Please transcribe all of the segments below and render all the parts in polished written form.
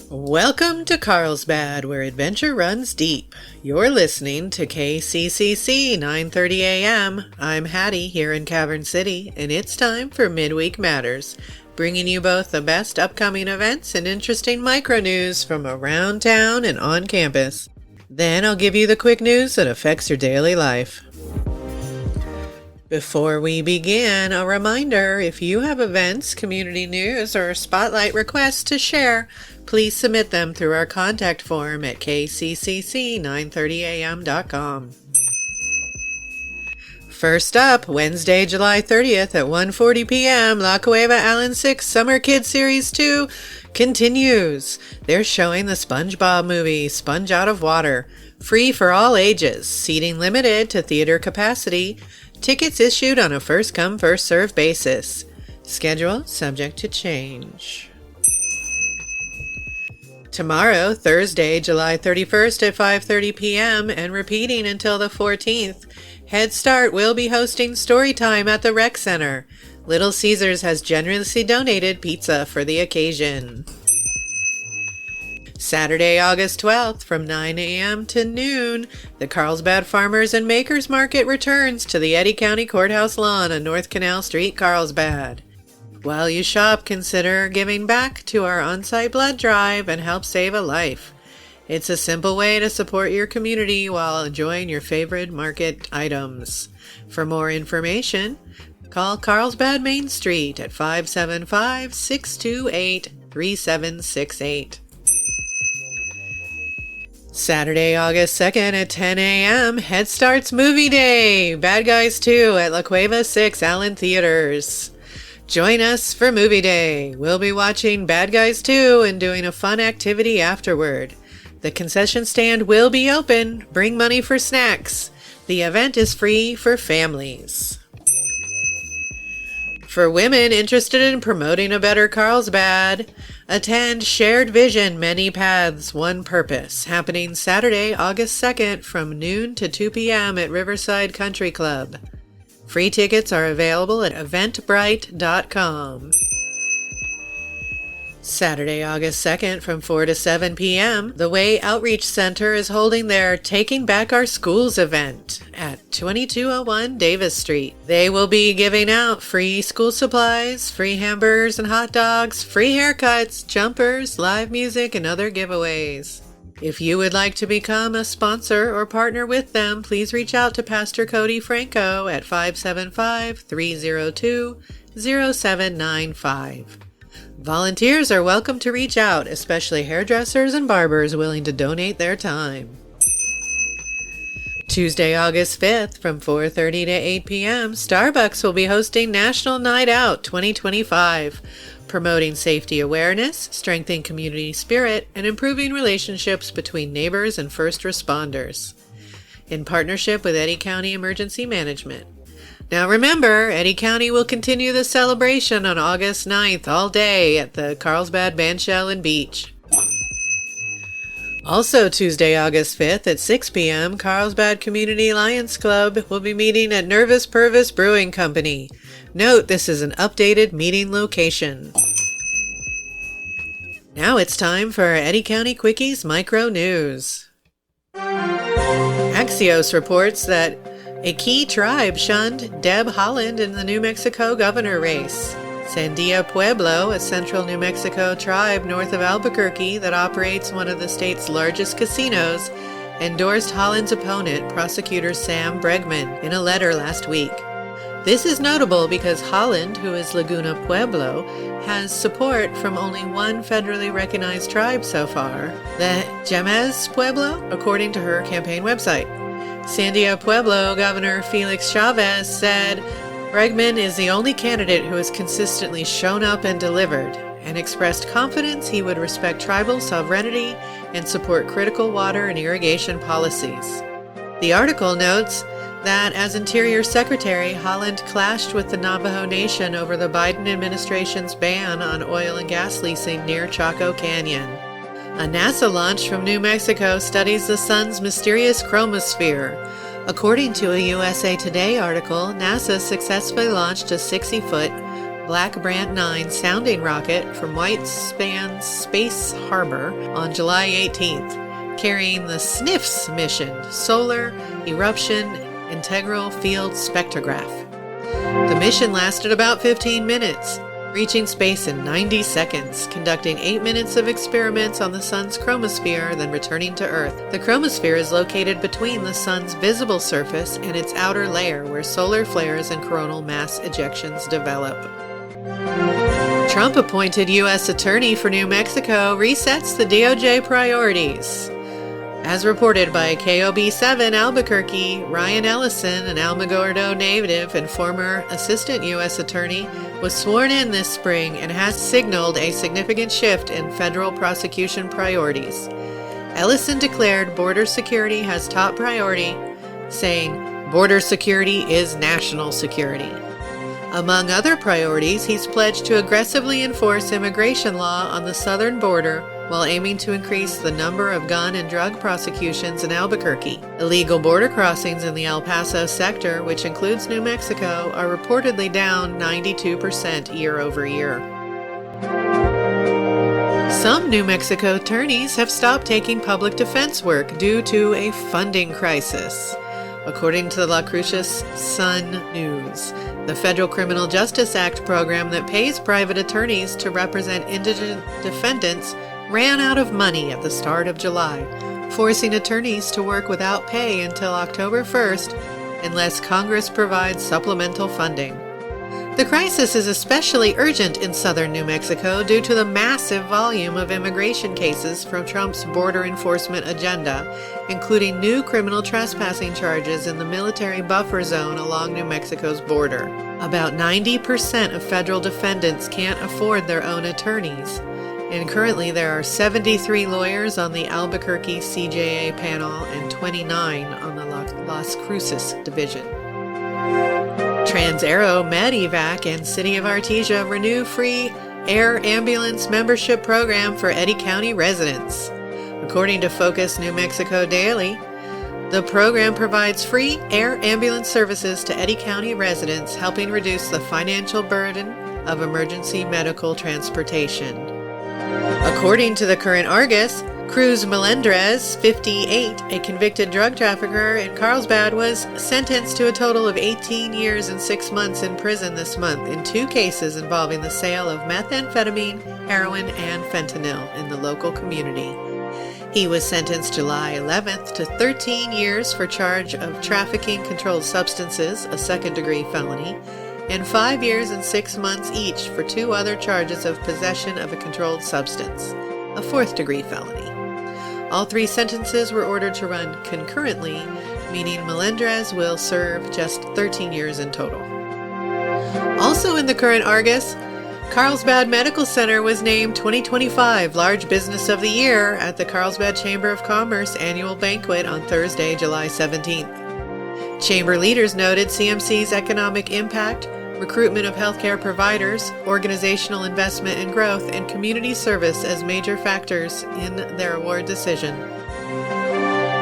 Welcome to Carlsbad, where adventure runs deep. You're listening to KCCC 9:30 a.m. I'm Hattie here in Cavern City, and it's time for Midweek Matters, bringing you both the best upcoming events and interesting micro news from around town and on campus. Then I'll give you the quick news that affects your daily life. Before we begin, a reminder, if you have events, community news, or spotlight requests to share, please submit them through our contact form at kccc930am.com. First up, Wednesday, July 30th at 1:40 p.m., La Cueva Allen 6 Summer Kids Series 2 continues. They're showing the SpongeBob movie, Sponge Out of Water. Free for all ages. Seating limited to theater capacity. Tickets issued on a first-come, first-served basis. Schedule subject to change. Tomorrow, Thursday, July 31st at 5:30 p.m. and repeating until the 14th, Head Start will be hosting Storytime at the Rec Center. Little Caesars has generously donated pizza for the occasion. Saturday, August 12th from 9 a.m. to noon, the Carlsbad Farmers and Makers Market returns to the Eddy County Courthouse lawn on North Canal Street, Carlsbad. While you shop, consider giving back to our on-site blood drive and help save a life. It's a simple way to support your community while enjoying your favorite market items. For more information, call Carlsbad Main Street at 575-628-3768. Saturday, August 2nd at 10 a.m., Head Start's Movie Day, Bad Guys 2 at La Cueva 6 Allen Theaters. Join us for Movie Day. We'll be watching Bad Guys 2 and doing a fun activity afterward. The concession stand will be open. Bring money for snacks. The event is free for families. For women interested in promoting a better Carlsbad, attend Shared Vision, Many Paths, One Purpose, happening Saturday, August 2nd from noon to 2 p.m. at Riverside Country Club. Free tickets are available at eventbrite.com. Saturday, August 2nd from 4 to 7 p.m., the Way Outreach Center is holding their Taking Back Our Schools event at 2201 Davis Street. They will be giving out free school supplies, free hamburgers and hot dogs, free haircuts, jumpers, live music, and other giveaways. If you would like to become a sponsor or partner with them, please reach out to Pastor Cody Franco at 575-302-0795. Volunteers are welcome to reach out, especially hairdressers and barbers willing to donate their time. Tuesday, August 5th from 4:30 to 8 p.m., Starbucks will be hosting National Night Out 2025, promoting safety awareness, strengthening community spirit, and improving relationships between neighbors and first responders. In partnership with Eddy County Emergency Management. Now remember, Eddy County will continue the celebration on August 9th all day at the Carlsbad Bandshell and Beach. Also Tuesday, August 5th at 6 p.m., Carlsbad Community Lions Club will be meeting at Nervous Purvis Brewing Company. Note, this is an updated meeting location. Now it's time for our Eddy County Quickies Micro News. Axios reports that a key tribe shunned Deb Haaland in the New Mexico governor race. Sandia Pueblo, a central New Mexico tribe north of Albuquerque that operates one of the state's largest casinos, endorsed Haaland's opponent, prosecutor Sam Bregman, in a letter last week. This is notable because Haaland, who is Laguna Pueblo, has support from only one federally recognized tribe so far, the Jemez Pueblo, according to her campaign website. Sandia Pueblo Governor Felix Chavez said, Bregman is the only candidate who has consistently shown up and delivered, and expressed confidence he would respect tribal sovereignty and support critical water and irrigation policies. The article notes that as Interior Secretary, Haaland clashed with the Navajo Nation over the Biden administration's ban on oil and gas leasing near Chaco Canyon. A NASA launch from New Mexico studies the sun's mysterious chromosphere. According to a USA Today article, NASA successfully launched a 60-foot Black Brant 9 sounding rocket from White Sands Space Harbor on July 18th, carrying the SNIFS mission, Solar Eruption Integral Field Spectrograph. The mission lasted about 15 minutes, reaching space in 90 seconds, conducting 8 minutes of experiments on the Sun's chromosphere, then returning to Earth. The chromosphere is located between the Sun's visible surface and its outer layer, where solar flares and coronal mass ejections develop. Trump-appointed U.S. Attorney for New Mexico resets the DOJ priorities. As reported by KOB7 Albuquerque, Ryan Ellison, an Alamogordo native and former Assistant U.S. Attorney, was sworn in this spring and has signaled a significant shift in federal prosecution priorities. Ellison declared border security has top priority, saying, "Border security is national security." Among other priorities, he's pledged to aggressively enforce immigration law on the southern border while aiming to increase the number of gun and drug prosecutions in Albuquerque. Illegal border crossings in the El Paso sector, which includes New Mexico, are reportedly down 92% year over year. Some New Mexico attorneys have stopped taking public defense work due to a funding crisis. According to the La Cruces Sun News, the Federal Criminal Justice Act program that pays private attorneys to represent indigent defendants ran out of money at the start of July, forcing attorneys to work without pay until October 1st unless Congress provides supplemental funding. The crisis is especially urgent in southern New Mexico due to the massive volume of immigration cases from Trump's border enforcement agenda, including new criminal trespassing charges in the military buffer zone along New Mexico's border. About 90% of federal defendants can't afford their own attorneys, and currently there are 73 lawyers on the Albuquerque CJA panel and 29 on the Las Cruces division. TransAero, MedEvac, and City of Artesia renew free air ambulance membership program for Eddy County residents. According to Focus New Mexico Daily, the program provides free air ambulance services to Eddy County residents, helping reduce the financial burden of emergency medical transportation. According to the current Argus, Cruz Melendrez, 58, a convicted drug trafficker in Carlsbad, was sentenced to a total of 18 years and 6 months in prison this month in 2 cases involving the sale of methamphetamine, heroin, and fentanyl in the local community. He was sentenced July 11th to 13 years for charge of trafficking controlled substances, a second-degree felony, and 5 years and 6 months each for 2 other charges of possession of a controlled substance, a fourth-degree felony. All 3 sentences were ordered to run concurrently, meaning Melendrez will serve just 13 years in total. Also in the current Argus, Carlsbad Medical Center was named 2025 Large Business of the Year at the Carlsbad Chamber of Commerce annual banquet on Thursday, July 17th. Chamber leaders noted CMC's economic impact, recruitment of healthcare providers, organizational investment and growth, and community service as major factors in their award decision.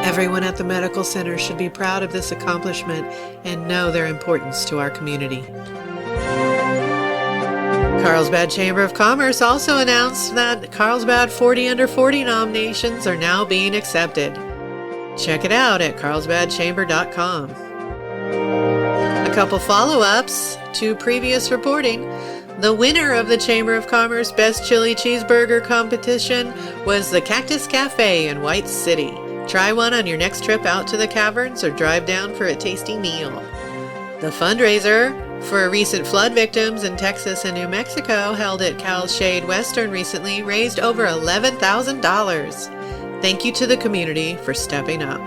Everyone at the medical center should be proud of this accomplishment and know their importance to our community. Carlsbad Chamber of Commerce also announced that Carlsbad 40 Under 40 nominations are now being accepted. Check it out at carlsbadchamber.com. A couple follow-ups to previous reporting. The winner of the Chamber of Commerce Best Chili Cheeseburger competition was the Cactus Cafe in White City. Try one on your next trip out to the caverns or drive down for a tasty meal. The fundraiser for recent flood victims in Texas and New Mexico, held at Cal's Shade Western recently, raised over $11,000. Thank you to the community for stepping up.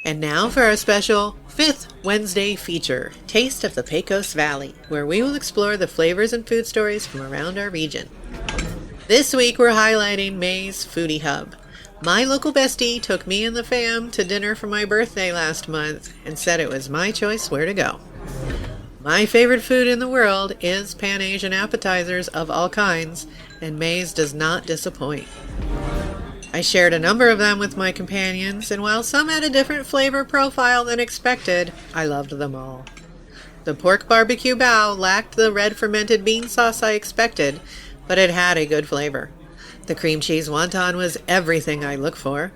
And now for our special 5th Wednesday feature, Taste of the Pecos Valley, where we will explore the flavors and food stories from around our region. This week we're highlighting May's Foodie Hub. My local bestie took me and the fam to dinner for my birthday last month and said it was my choice where to go. My favorite food in the world is Pan-Asian appetizers of all kinds, and May's does not disappoint. I shared a number of them with my companions, and while some had a different flavor profile than expected, I loved them all. The pork barbecue bao lacked the red fermented bean sauce I expected, but it had a good flavor. The cream cheese wonton was everything I look for.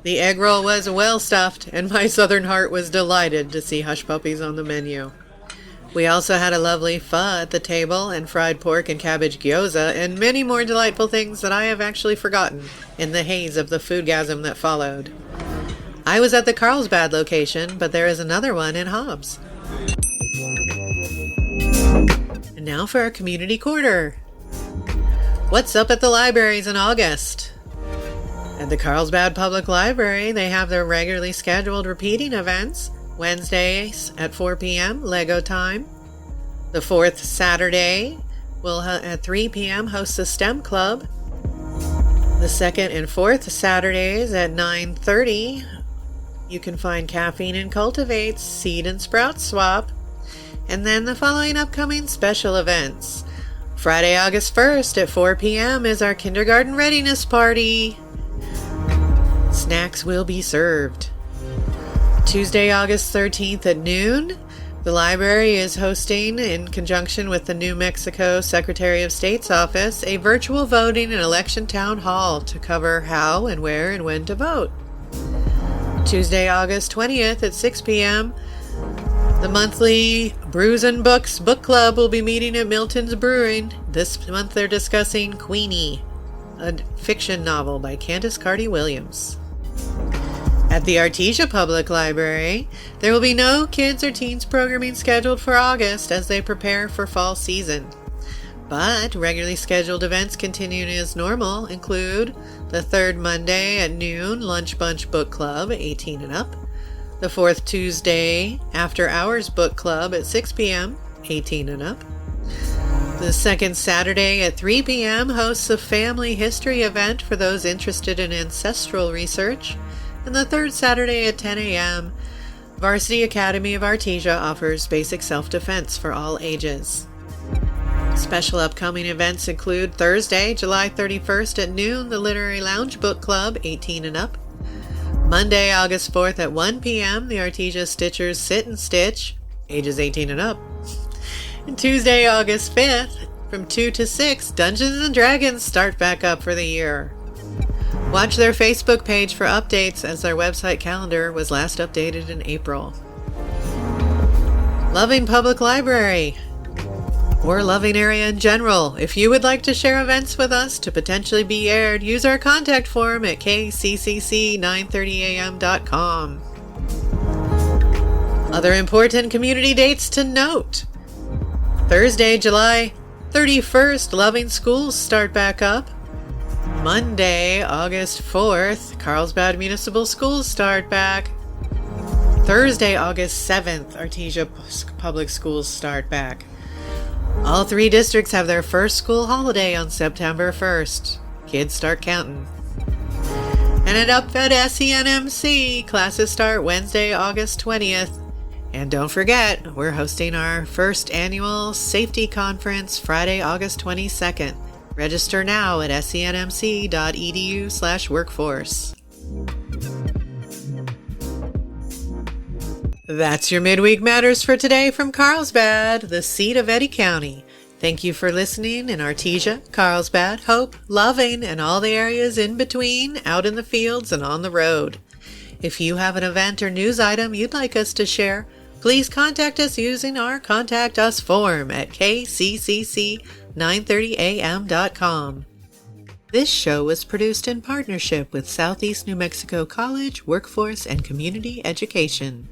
The egg roll was well stuffed, and my southern heart was delighted to see hush puppies on the menu. We also had a lovely pho at the table, and fried pork and cabbage gyoza, and many more delightful things that I have actually forgotten in the haze of the foodgasm that followed. I was at the Carlsbad location, but there is another one in Hobbs. And now for our community quarter. What's up at the libraries in August? At the Carlsbad Public Library, they have their regularly scheduled repeating events. Wednesdays at 4 p.m., Lego time. The fourth Saturday will at 3 p.m. host the STEM Club. The second and fourth Saturdays at 9:30, you can find Caffeine and Cultivate's Seed and Sprout Swap. And then the following upcoming special events. Friday, August 1st at 4 p.m. is our kindergarten readiness party. Snacks will be served. Tuesday, August 13th at noon, the library is hosting, in conjunction with the New Mexico Secretary of State's office, a virtual voting and election town hall to cover how and where and when to vote. Tuesday, August 20th at 6 p.m., the monthly Brews and Books book club will be meeting at Milton's Brewing. This month they're discussing Queenie, a fiction novel by Candace Carty-Williams. At the Artesia Public Library, there will be no kids or teens programming scheduled for August as they prepare for fall season. But regularly scheduled events continuing as normal include the third Monday at noon Lunch Bunch Book Club, 18 and up. The fourth Tuesday After Hours Book Club at 6 p.m., 18 and up. The second Saturday at 3 p.m. hosts a family history event for those interested in ancestral research. And the third Saturday at 10 a.m., Varsity Academy of Artesia offers basic self-defense for all ages. Special upcoming events include Thursday, July 31st at noon, the Literary Lounge Book Club, 18 and up. Monday, August 4th at 1 p.m., the Artesia Stitchers Sit and Stitch, ages 18 and up. And Tuesday, August 5th, from 2 to 6, Dungeons & Dragons start back up for the year. Watch their Facebook page for updates, as their website calendar was last updated in April. Loving Public Library, or Loving area in general. If you would like to share events with us to potentially be aired, use our contact form at kccc930am.com. Other important community dates to note. Thursday, July 31st, Loving schools start back up. Monday, August 4th, Carlsbad Municipal Schools start back. Thursday, August 7th, Artesia Public Schools start back. All three districts have their first school holiday on September 1st. Kids start counting. And up at SENMC, classes start Wednesday, August 20th. And don't forget, we're hosting our first annual safety conference Friday, August 22nd. Register now at senmc.edu/workforce. That's your Midweek Matters for today from Carlsbad, the seat of Eddy County. Thank you for listening in Artesia, Carlsbad, Hope, Loving, and all the areas in between, out in the fields and on the road. If you have an event or news item you'd like us to share, please contact us using our Contact Us form at kccc930am.com. This show was produced in partnership with Southeast New Mexico College, Workforce, and Community Education.